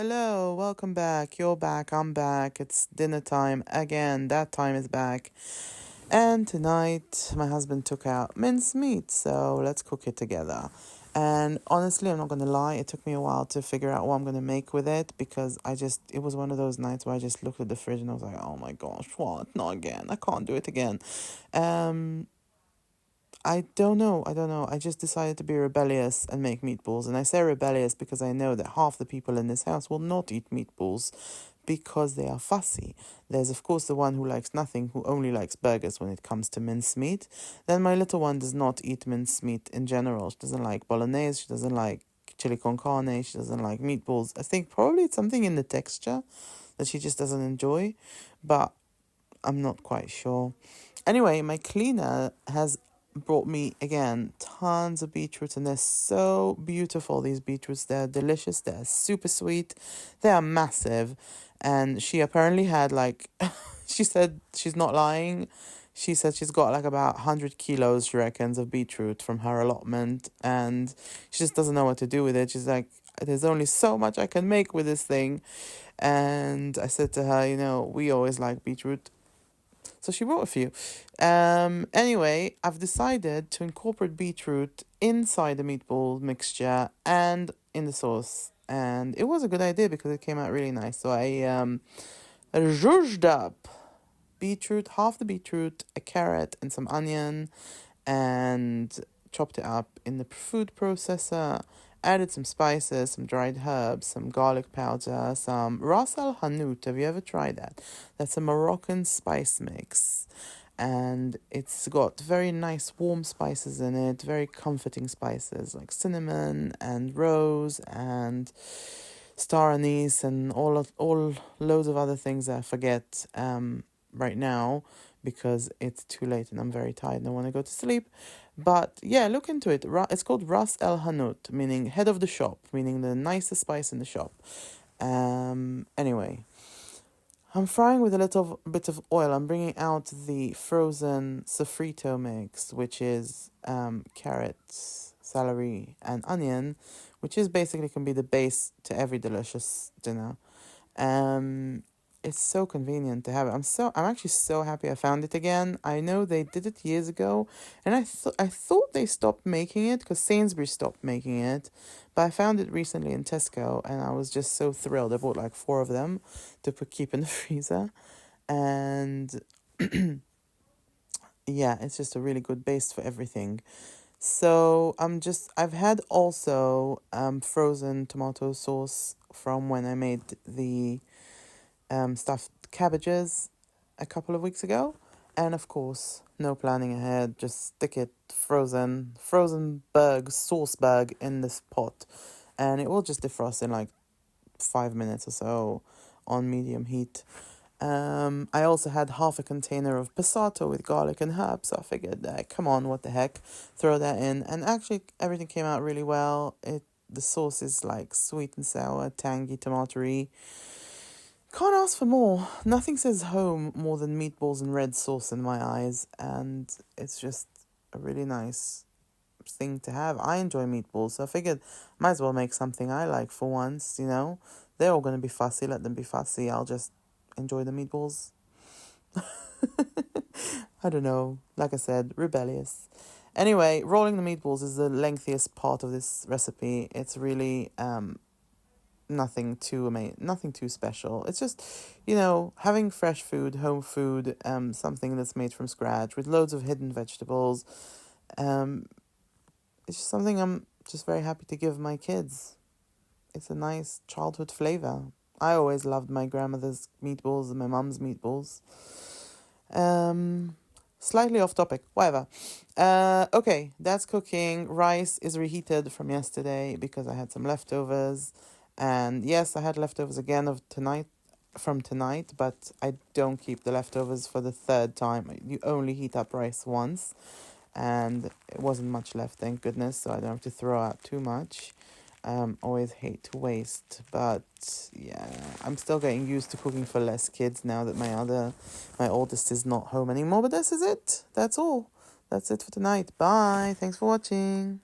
Hello, welcome back. You're back, I'm back. It's dinner time again. That time is back. And tonight, my husband took out mincemeat, so let's cook it together. And honestly, I'm not going to lie, it took me a while to figure out what I'm going to make with it because it was one of those nights where I just looked at the fridge and I was like, oh my gosh, what? Not again. I can't do it again. Um, I don't know. I don't know. I just decided to be rebellious and make meatballs. And I say rebellious because I know that half the people in this house will not eat meatballs because they are fussy. There's, of course, the one who likes nothing, who only likes burgers when it comes to mincemeat. Then my little one does not eat mincemeat in general. She doesn't like bolognese. She doesn't like chili con carne. She doesn't like meatballs. I think probably it's something in the texture that she just doesn't enjoy. But I'm not quite sure. Anyway, my cleaner has brought me again tons of beetroots, and they're so beautiful. These beetroots, they're delicious, they're super sweet, they are massive. And she apparently had like she said she's not lying. She said she's got like about 100 kilos, she reckons, of beetroot from her allotment, and she just doesn't know what to do with it. She's like, there's only so much I can make with this thing. And I said to her, we always like beetroot, so she brought a few. Anyway, I've decided to incorporate beetroot inside the meatball mixture and in the sauce. And it was a good idea because it came out really nice. So I zhuzhed up beetroot, half the beetroot, a carrot, and some onion, and chopped it up in the food processor. Added some spices, some dried herbs, some garlic powder, some Ras Al Hanout. Have you ever tried that? That's a Moroccan spice mix. And it's got very nice warm spices in it, very comforting spices like cinnamon and rose and star anise and all loads of other things that I forget right now because it's too late and I'm very tired and I want to go to sleep. But yeah, look into it. It's called Ras El Hanout, meaning head of the shop, meaning the nicest spice in the shop. Anyway, I'm frying with a little bit of oil. I'm bringing out the frozen sofrito mix, which is carrots, celery, and onion, which is basically can be the base to every delicious dinner. It's so convenient to have it. I'm actually so happy I found it again. I know they did it years ago, and I thought they stopped making it because Sainsbury's stopped making it, but I found it recently in Tesco, and I was just so thrilled. I bought like 4 of them to keep in the freezer, and yeah, it's just a really good base for everything. So I've had also frozen tomato sauce from when I made the stuffed cabbages a couple of weeks ago. And of course, no planning ahead, just stick it frozen sauce bag in this pot. And it will just defrost in like 5 minutes or so on medium heat. I also had half a container of passato with garlic and herbs, so I figured, come on, what the heck, throw that in. And actually, everything came out really well. The sauce is like sweet and sour, tangy, tomatoey. Can't ask for more. Nothing says home more than meatballs and red sauce in my eyes, and it's just a really nice thing to have. I enjoy meatballs, so I figured might as well make something I like for once. They're all going to be fussy, let them be fussy. I'll just enjoy the meatballs. I don't know. Like I said, rebellious. Anyway, rolling the meatballs is the lengthiest part of this recipe. It's really nothing too special. It's just, having fresh food, home food, something that's made from scratch with loads of hidden vegetables. It's just something I'm just very happy to give my kids. It's a nice childhood flavor. I always loved my grandmother's meatballs and my mum's meatballs. Slightly off topic, whatever. Okay, that's cooking. Rice is reheated from yesterday because I had some leftovers. And yes, I had leftovers again from tonight, but I don't keep the leftovers for the third time. You only heat up rice once, and it wasn't much left, thank goodness, so I don't have to throw out too much. Always hate to waste, but yeah, I'm still getting used to cooking for less kids now that my oldest is not home anymore. But this is it. That's all. That's it for tonight. Bye. Thanks for watching.